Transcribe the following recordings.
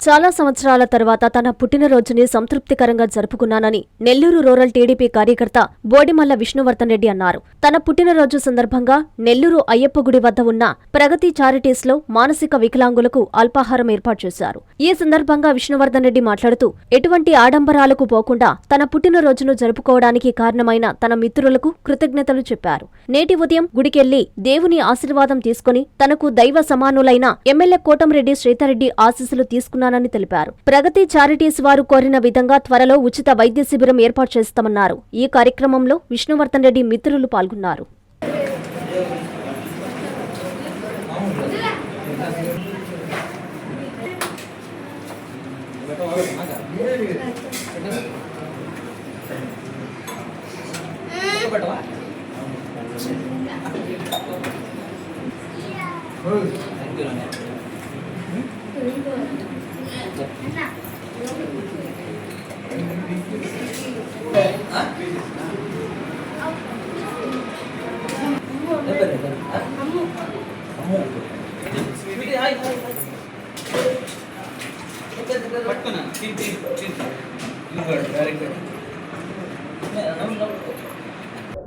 చాలా సంవత్సరాల తర్వాత తన పుట్టినరోజుని సంతృప్తికరంగా జరుపుకున్నానని నెల్లూరు రూరల్ టీడీపీ కార్యకర్త బోడిమల్ల విష్ణువర్ధన్ రెడ్డి అన్నారు. తన పుట్టినరోజు సందర్భంగా నెల్లూరు అయ్యప్ప గుడి వద్ద ఉన్న ప్రగతి చారిటీస్లో మానసిక వికలాంగులకు అల్పాహారం ఏర్పాటు చేశారు. ఈ సందర్భంగా విష్ణువర్ధన్ రెడ్డి మాట్లాడుతూ, ఎటువంటి ఆడంబరాలకు పోకుండా తన పుట్టినరోజును జరుపుకోవడానికి కారణమైన తన మిత్రులకు కృతజ్ఞతలు చెప్పారు. నేటి ఉదయం గుడికెళ్లి దేవుని ఆశీర్వాదం తీసుకుని తనకు దైవ సమానులైన ఎమ్మెల్యే కోటంరెడ్డి శ్రీధర్రెడ్డి ఆశీస్సులు తీసుకున్నానని తెలిపారు. ప్రగతి చారిటీస్ వారు కోరిన విధంగా త్వరలో ఉచిత వైద్య శిబిరం ఏర్పాటు చేస్తామన్నారు. ఈ కార్యక్రమంలో విష్ణువర్ధన్ రెడ్డి మిత్రులు పాల్గొన్నారు.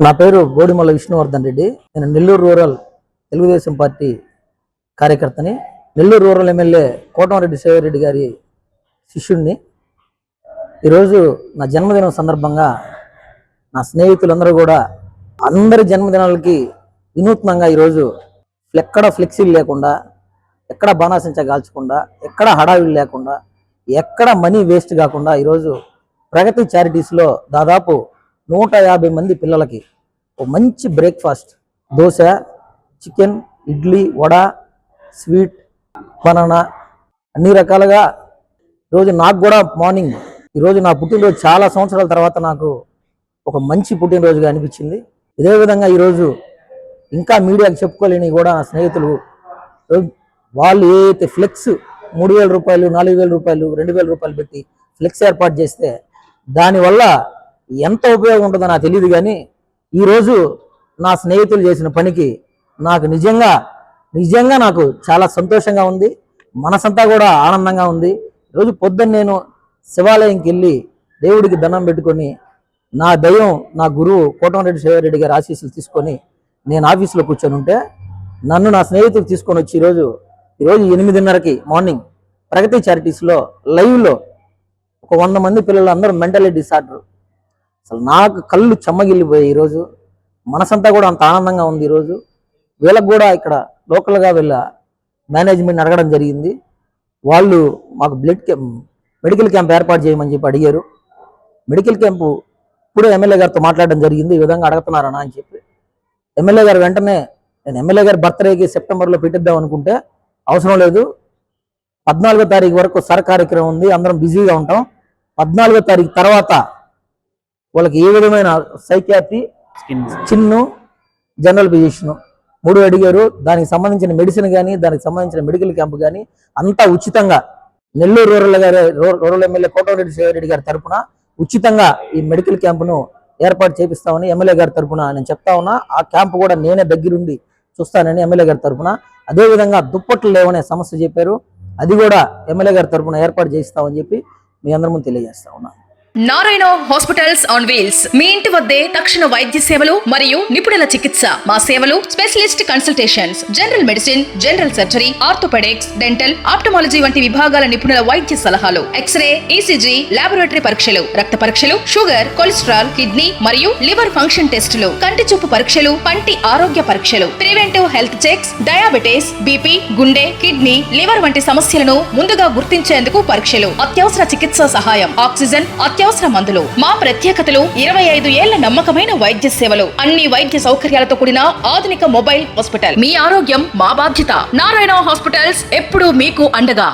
నా పేరు బోడిమల్ల విష్ణువర్ధన్ రెడ్డి. నేను నెల్లూరు రూరల్ తెలుగుదేశం పార్టీ కార్యకర్తని. నెల్లూరు రూరల్ ఎమ్మెల్యే కోటంరెడ్డి శ్రీధర్రెడ్డి గారి శిష్యుడిని. ఈరోజు నా జన్మదినం సందర్భంగా నా స్నేహితులందరూ కూడా అందరి జన్మదినాలకి వినూత్నంగా ఈరోజు ఎక్కడ ఫ్లెక్సీలు లేకుండా, ఎక్కడ బాణాసంచా కాల్చకుండా, ఎక్కడ హడావిడి లేకుండా, ఎక్కడ మనీ వేస్ట్ కాకుండా ఈరోజు ప్రగతి చారిటీస్లో దాదాపు 150 మంది పిల్లలకి ఒక మంచి breakfast, dosa, chicken, idli, vada, sweet, banana అన్ని రకాలుగా ఈరోజు నాకు కూడా మార్నింగ్ ఈరోజు నా పుట్టినరోజు చాలా సంవత్సరాల తర్వాత నాకు ఒక మంచి పుట్టినరోజుగా అనిపించింది. ఇదే విధంగా ఈరోజు ఇంకా మీడియాకి చెప్పుకోలేని కూడా నా స్నేహితులు వాళ్ళు ఏదైతే ఫ్లెక్స్ 3,000 రూపాయలు, 4,000 రూపాయలు, 2,000 రూపాయలు పెట్టి ఫ్లెక్స్ ఏర్పాటు చేస్తే దానివల్ల ఎంత ఉపయోగం ఉంటుందో నాకు తెలియదు. కానీ ఈరోజు నా స్నేహితులు చేసిన పనికి నాకు నిజంగా నాకు చాలా సంతోషంగా ఉంది. మనసంతా కూడా ఆనందంగా ఉంది. ఈరోజు పొద్దున్న నేను శివాలయంకి వెళ్ళి దేవుడికి దండం పెట్టుకొని నా దైవం, నా గురువు కోటంరెడ్డి శ్రీధర్రెడ్డి గారి ఆశీస్సులు తీసుకొని నేను ఆఫీసులో కూర్చొని ఉంటే నన్ను నా స్నేహితులు తీసుకొని వచ్చి ఈరోజు 8:30కి మార్నింగ్ ప్రగతి చారిటీస్లో లైవ్లో ఒక 100 మంది పిల్లలు అందరూ మెంటల్ డిసార్డర్. అసలు నాకు కళ్ళు చెమ్మగిల్లిపోయాయి. ఈరోజు మనసంతా కూడా అంత ఆనందంగా ఉంది. ఈరోజు వీళ్ళకు కూడా ఇక్కడ లోకల్గా వీళ్ళ మేనేజ్మెంట్ అడగడం జరిగింది. వాళ్ళు మాకు మెడికల్ క్యాంప్ ఏర్పాటు చేయమని చెప్పి అడిగారు. మెడికల్ క్యాంపు ఇప్పుడే ఎమ్మెల్యే గారితో మాట్లాడడం జరిగింది. ఈ విధంగా అడుగుతున్నారనా అని చెప్పి ఎమ్మెల్యే గారు వెంటనే, నేను ఎమ్మెల్యే గారి బర్త్డేకి సెప్టెంబర్లో పెట్టిద్దాం అనుకుంటే అవసరం లేదు, 14వ తారీఖు వరకు సర్ కార్యక్రమం ఉంది, అందరం బిజీగా ఉంటాం. 14వ తారీఖు తర్వాత వాళ్ళకి ఏ విధమైన సైకియాట్రీ, చిన్ను, జనరల్ ఫిజిషియన్ 3 అడిగారు. దానికి సంబంధించిన మెడిసిన్ కానీ, దానికి సంబంధించిన మెడికల్ క్యాంప్ కానీ అంతా ఉచితంగా నెల్లూరు రూరల్ ఎమ్మెల్యే కోటంరెడ్డి శ్రీధర్రెడ్డి గారి తరఫున ఉచితంగా ఈ మెడికల్ క్యాంపును ఏర్పాటు చేపిస్తామని ఎమ్మెల్యే గారి తరఫున నేను చెప్తా ఉన్నా. ఆ క్యాంపు కూడా నేనే దగ్గరుండి చూస్తానని ఎమ్మెల్యే గారి తరఫున. అదేవిధంగా దుప్పట్లు లేవనే సమస్య చెప్పారు, అది కూడా ఎమ్మెల్యే గారి తరఫున ఏర్పాటు చేయిస్తామని చెప్పి మీ అందరి ముందు తెలియజేస్తా ఉన్నా. నారాయణ హాస్పిటల్స్ ఆన్ వీల్స్, మీ ఇంటి వద్దే తక్షణ వైద్య సేవలు మరియు నిపుణుల చికిత్స. మా సేవలు specialist consultations, general medicine, general surgery, orthopaedics, dental, ophthalmology వంటి విభాగాల నిపుణుల వైద్య సలహాలు, ఎక్స్రే, ఈసీజీ, లాబొరేటరీ పరీక్షలు, రక్త పరీక్షలు, షుగర్, కొలెస్ట్రాల్, కిడ్నీ మరియు లివర్ ఫంక్షన్ టెస్టులు, కంటి చూపు పరీక్షలు, పంటి ఆరోగ్య పరీక్షలు, preventive health checks, diabetes, BP, గుండె, కిడ్నీ, లివర్ వంటి సమస్యలను ముందుగా గుర్తించేందుకు పరీక్షలు, అత్యవసర చికిత్సా సహాయం, ఆక్సిజన్, అత్యవసర మందులు. మా ప్రత్యేకతలు 25 ఏళ్ల నమ్మకమైన వైద్య సేవలు, అన్ని వైద్య సౌకర్యాలతో కూడిన ఆధునిక మొబైల్ హాస్పిటల్. మీ ఆరోగ్యం మా బాధ్యత. నారాయణ హాస్పిటల్స్ ఎప్పుడూ మీకు అండగా.